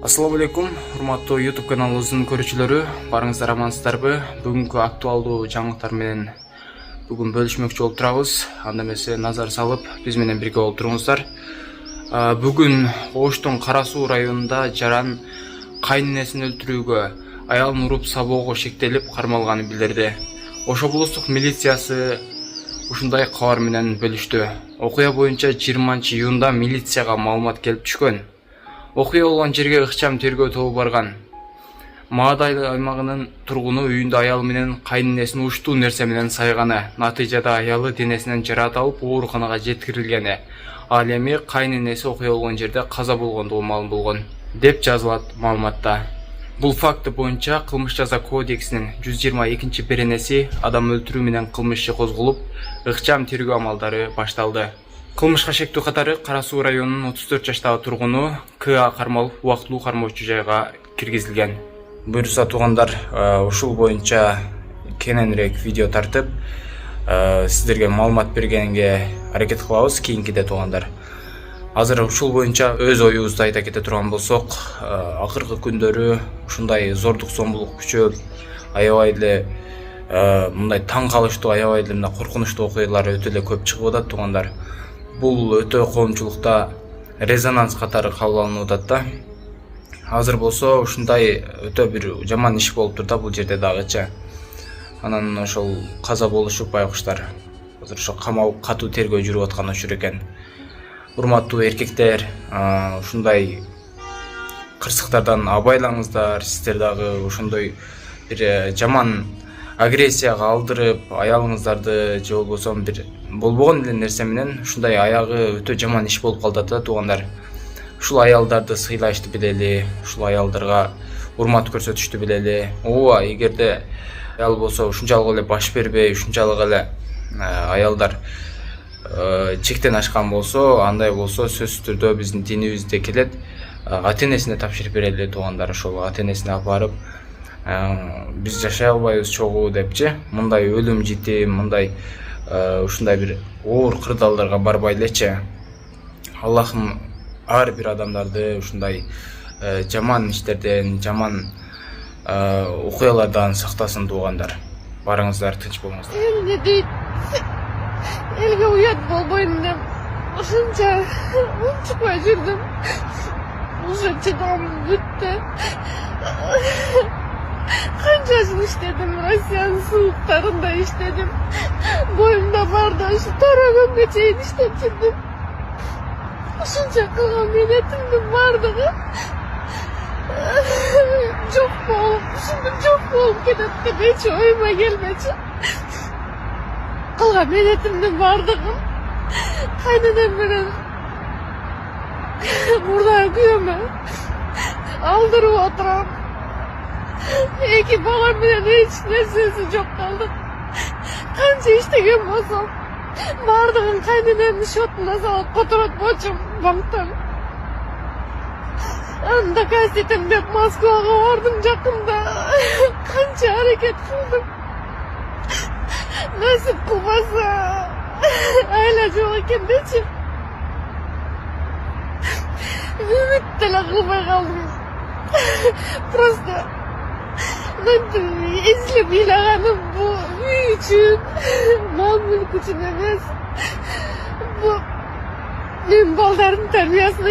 Assalamu алейкум, урматтуу YouTube каналыбыздын көрүүчүлөрү, барыңыздар амансыздарбы? Бүгүнкү актуалдуу жаңылыктар менен бүгүн бөлүшмөкчү болуп турабыз. Анда эмесе назар салып, биз менен бирге болуп туруңуздар. Бүгүн Оштун Кара Суу районунда жаран кайненесин өлтүрүүгө, аялын уруп сабоого шектелип кармалганы билдирди. Ош облустук милициясы ушундай кабар менен бөлүштү. Окуя боюнча 20-июнда милицияга маалымат келип түшкөн. Окуя болгон жерге ыкчам тергөө тобу барган. Маадай аймагынын тургуну үйүндө аялы менен кайненесин уштуу нерсе менен сайганы. Натыйжада аялы денесинен жараат алып ооруканага жеткирилгени. Ал эми кайненеси окуя болгон жерде каза болгондугу маалым болгон, деп жазылат маалыматта. Бул факты боюнча Кылмыш жаза кодексинин 122-беренеси адам өлтүрүү менен кылмыш иши козголуп, ыкчам тергөө амалдары башталды. Кылмышка шектүү катары Кара Суу районунун 34 жаштагы тургуну К.А. кармалып, убактылуу кармоочу жайга киргизилген. Буюрса туугандар, ушул боюнча кененирээк видео тартып, сиздерге маалымат бергенге аракет кылабыз кийинкиде туугандар. Азыр ушул боюнча өз оюбузду айта кете турган болсок, акыркы күндөрү ушундай зордук зомбулук күчөп, аябай эле мындай таң калыштуу, аябай эле мына коркунучтуу окуялар өтө эле көп чыгып атат туугандар. Бул өтө коомчулукта резонанс катары кабыл алынып атат да. Азыр болсо ушундай өтө бир жаман иш болуптур да бул жерде дагычы. Анан ошол каза болушуп байкуштар. Азыр ошо камалып катуу тергөө жүрүп аткан учур экен. Урматтуу эркектер, ушундай кырсыктардан абайлаңыздар. Сиздер дагы ошондой бир жаман агрессияга алдырып, аялыңыздарды же болбосо бир болбогон эле нерсе менен ушундай аягы өтө жаман иш болуп калат да туугандар. Ушул аялдарды сыйлашты билели, ушул аялдарга урмат көрсөтүштү билели. Ооба, эгерде аял болсо ушунчалык эле баш бербей, ушунчалык эле аялдар чектен ашкан болсо, андай болсо сөзсүз түрдө биздин динибизде келет, ата-энесине тапшырып берели туугандар. Ошол ата-энесине алып барып, биз жашай албайбыз чогуу депчи, мындай өлүм житим, мындай ушундай бир оор кырдаалдарга барбай элечи. Аллахым ар бир адамдарды ушундай жаман иштерден, жаман окуялардан сактасын туугандар. Барыңыздар, тынч болуңуздар. Эмне дейт? Элге уят болбойм деп ушунча унчукпай жүрдүм. Уже чыдамым бүттү. Канча жыл иштедим, Россиянын сууктарында иштедим. Боюмда барда ушу төрөгөнгө чейин иштеп жүрдүм. Ушунча кылган менетимдин бардыгы жок болуп, ушинтип жок болуп кетет деп эч оюма келбечи. Кылган менетимдин бардыгын кайненем менен мурдагы күйөөмө алдырып отурам. Эки бала менен эч нерсеси жок калдык. Канча иштеген болсом, бардыгын кайненемдин счетуна салып которотмочумун банктан. Анда кастетим деп Москвага бардым жакында. Канча аракет кылдым. Насип кылбаса айла жок экен дечи. Үмүт деле кылбай калдым. Просто эзилип ыйлаганым бул үй үчүн, мал мүлк үчүн эмес. Бул мен балдардын тарбиясына